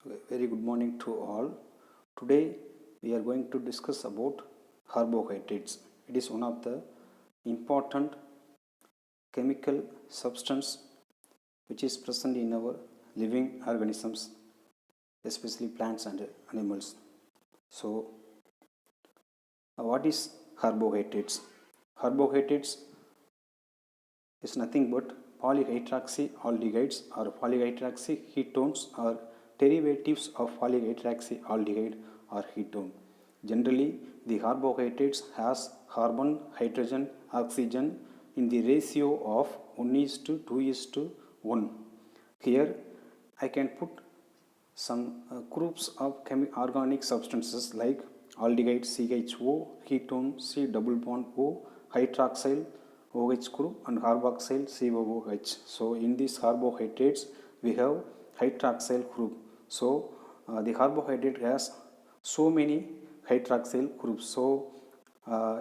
Very good morning to all. Today we are going to discuss about carbohydrates. It is one of the important chemical substance which is present in our living organisms, especially plants and animals. So, what is carbohydrates? Carbohydrates is nothing but polyhydroxyaldehydes or polyhydroxyketones or derivatives of polyhydroxyaldehyde or ketone. Generally, the carbohydrates has carbon, hydrogen, oxygen in the ratio of 1 is to 2 is to 1. Here I can put some groups of organic substances like aldehyde CHO, ketone C double bond O, hydroxyl OH group and carboxyl COOH. So in these carbohydrates we have hydroxyl group. So the carbohydrate has so many hydroxyl groups. So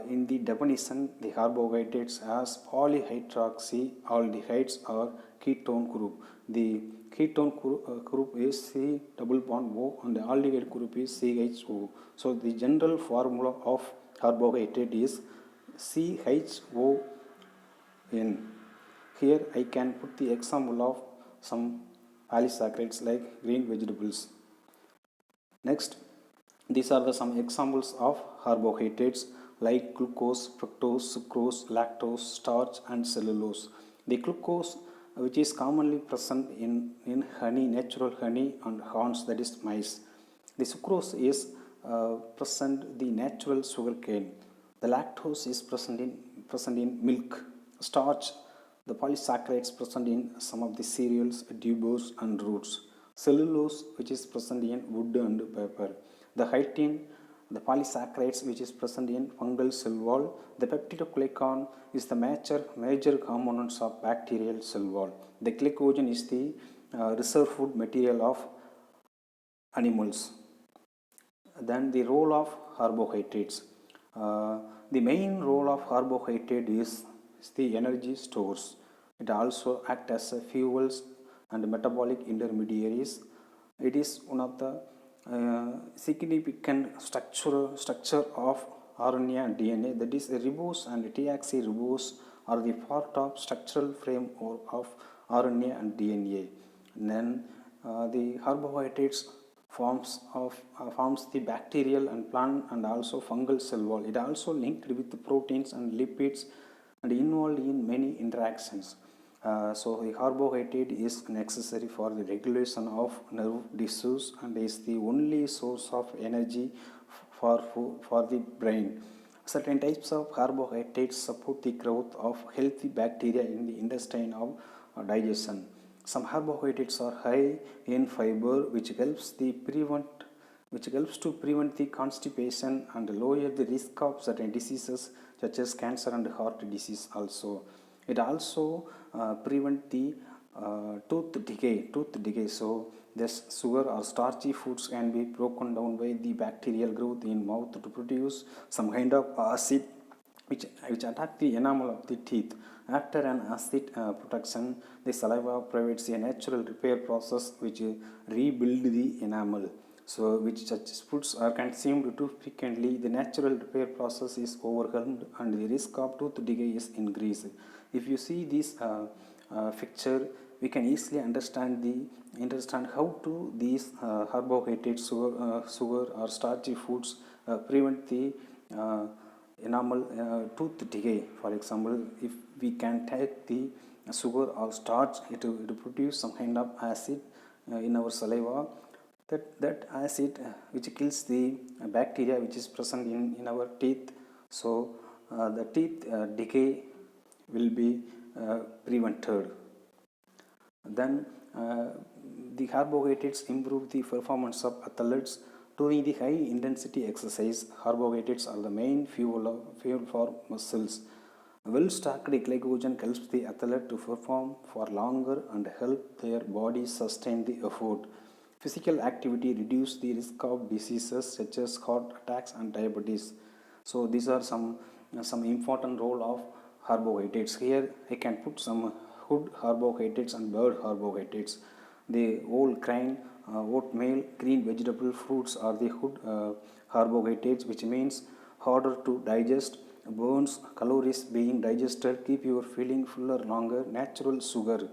in the definition, the carbohydrates as polyhydroxyaldehydes or ketone group. The ketone group is C double bond O and the aldehyde group is CHO. So the general formula of carbohydrate is CHON. Here I can put the example of some polysaccharides like green vegetables. Next, these are some examples of carbohydrates like glucose, fructose, sucrose, lactose, starch and cellulose. The glucose which is commonly present in honey, natural honey and horns, that is maize. The sucrose is present the natural sugar cane. The lactose is present in milk. Starch, the polysaccharides present in some of the cereals, tubers and roots. Cellulose, which is present in wood and paper. The chitin, the polysaccharides which is present in fungal cell wall. The peptidoglycan is the major components of bacterial cell wall. The glycogen is the reserve food material of animals. Then the role of carbohydrates. The main role of carbohydrate is the energy stores. It also acts as fuels and metabolic intermediaries. It is one of the significant structure of RNA and DNA, that is ribose and deoxyribose are the part of structural framework of RNA and DNA. And then the carbohydrates forms the bacterial and plant and also fungal cell wall. It also linked with the proteins and lipids and involved in many interactions. So the carbohydrate is necessary for the regulation of nerve tissues and is the only source of energy for the brain. Certain types of carbohydrates support the growth of healthy bacteria in the intestine of digestion. Some carbohydrates are high in fiber, which helps to prevent the constipation and lower the risk of certain diseases such as cancer and heart disease also. It also prevent the tooth decay. So this sugar or starchy foods can be broken down by the bacterial growth in mouth to produce some kind of acid which attack the enamel of the teeth. After an acid protection, the saliva provides a natural repair process which rebuild the enamel. So, which such foods are consumed too frequently, the natural repair process is overwhelmed and the risk of tooth decay is increased. If you see this picture, we can easily understand how to these carbohydrate, sugar or starchy foods prevent the enamel tooth decay. For example, if we can take the sugar or starch, it will produce some kind of acid in our saliva. That acid which kills the bacteria which is present in our teeth. So the teeth decay will be prevented. Then the carbohydrates improve the performance of athletes during the high intensity exercise. Carbohydrates are the main fuel for muscles. Well stocked glycogen helps the athlete to perform for longer and help their body sustain the effort. Physical activity reduces the risk of diseases such as heart attacks and diabetes. So these are some important role of carbohydrates. Here I can put some good carbohydrates and bad carbohydrates. The whole grain oatmeal, green vegetable, fruits are the good carbohydrates, which means harder to digest, burns calories being digested, keep your feeling fuller longer, natural sugar.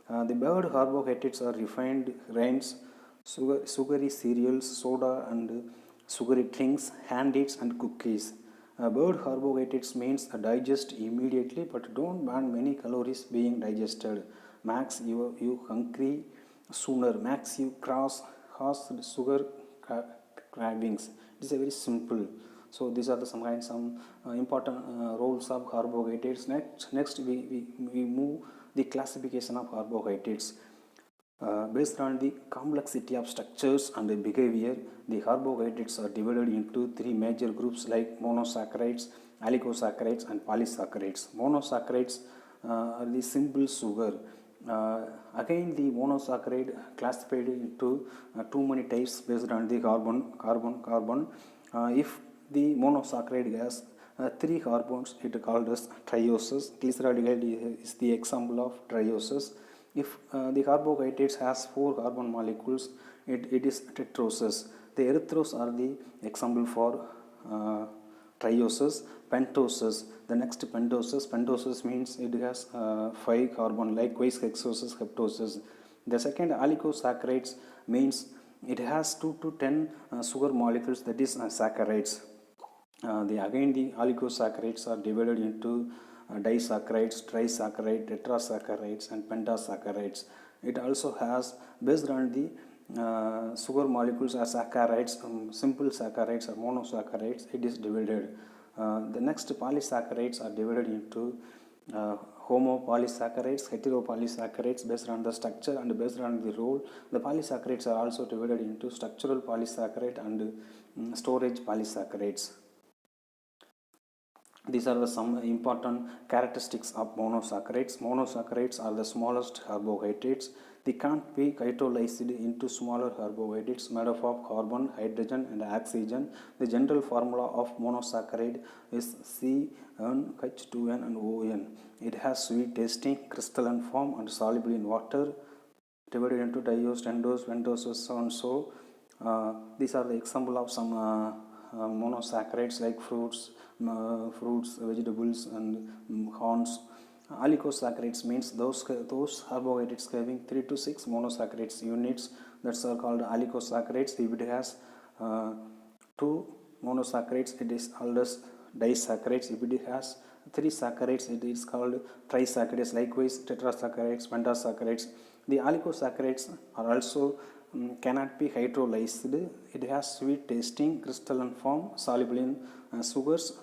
The bad carbohydrates are refined grains, sugary cereals, soda and sugary drinks, candies and cookies. Bad carbohydrates means digest immediately, but don't burn many calories being digested. Max you hungry sooner, max you cross sugar cravings. It is a very simple. So these are the some important roles of carbohydrates. Next we move the classification of carbohydrates. Based on the complexity of structures and behavior, the carbohydrates are divided into three major groups like monosaccharides, oligosaccharides, and polysaccharides. Monosaccharides are the simple sugar. Again, the monosaccharide classified into too many types based on the carbon. If the monosaccharide has three carbons, it is called as trioses. Glyceraldehyde is the example of trioses. If the carbohydrates has four carbon molecules, it is tetroses. The erythros are the example for trioses. Pentoses, the next pentoses means it has 5 carbon, likewise hexoses, heptoses. The second oligosaccharides means it has 2 to 10 sugar molecules, that is saccharides. The oligosaccharides are divided into disaccharides, trisaccharides, tetrasaccharides and pentasaccharides. It also has, based on the sugar molecules as saccharides, simple saccharides or monosaccharides, it is divided. The next polysaccharides are divided into homopolysaccharides, heteropolysaccharides based on the structure and based on the role. The polysaccharides are also divided into structural polysaccharide and storage polysaccharides. These are some important characteristics of monosaccharides. Monosaccharides are the smallest carbohydrates. They can't be hydrolyzed into smaller carbohydrates made up of carbon, hydrogen and oxygen. The general formula of monosaccharide is CnH2n and ON. It has sweet tasting, crystalline form and soluble in water, divided into diose, endose, ventoses, so and so. These are the example of some monosaccharides like fruits, vegetables and horns. Oligosaccharides means those carbohydrates having 3 to 6 monosaccharides units, that's are called oligosaccharides. If it has 2 monosaccharides, it is called as disaccharides. If it has 3 saccharides, it is called trisaccharides. Likewise, tetrasaccharides, pentasaccharides. The oligosaccharides are also cannot be hydrolyzed. It has sweet tasting, crystalline form, soluble in sugars.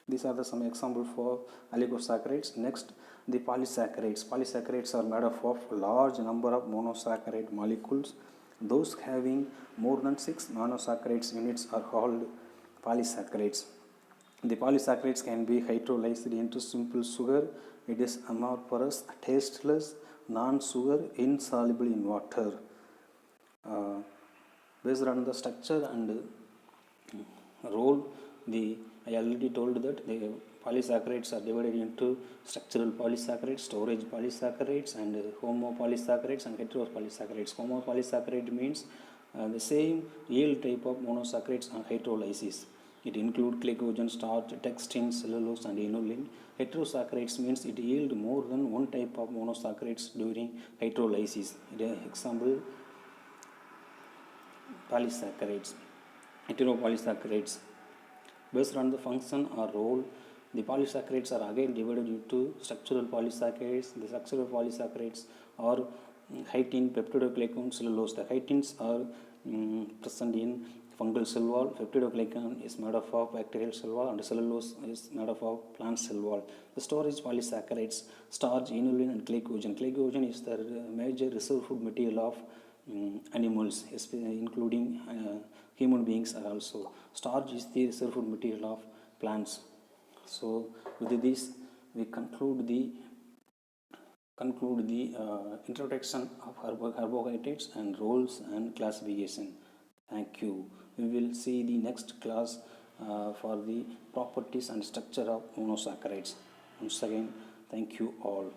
These are some examples for oligosaccharides. Next, the polysaccharides. Polysaccharides are made up of large number of monosaccharide molecules. Those having more than 6 monosaccharides units are called polysaccharides. The polysaccharides can be hydrolyzed into simple sugar. It is amorphous, tasteless, non-sugar, insoluble in water. Based on the structure and role, I already told that the polysaccharides are divided into structural polysaccharides, storage polysaccharides and homopolysaccharides and heteropolysaccharides. Homopolysaccharide means the same yield type of monosaccharides on hydrolysis. It includes glycogen, starch, dextrin, cellulose and inulin. Heterosaccharides means it yield more than one type of monosaccharides during hydrolysis. Example, polysaccharides, heteropolysaccharides. Based on the function or role, the polysaccharides are again divided into structural polysaccharides. The structural polysaccharides are chitin, peptidoglycan, cellulose. The chitins are present in fungal cell wall. Peptidoglycan is made up of bacterial cell wall and cellulose is made up of plant cell wall. The storage polysaccharides, starch, inulin and glycogen. Glycogen is the major reserve food material of animals, including human beings are also. Starch is the reserve food material of plants. So with this we conclude the introduction of carbohydrates and roles and classification. Thank you. We will see the next class for the properties and structure of monosaccharides. Once again, thank you all.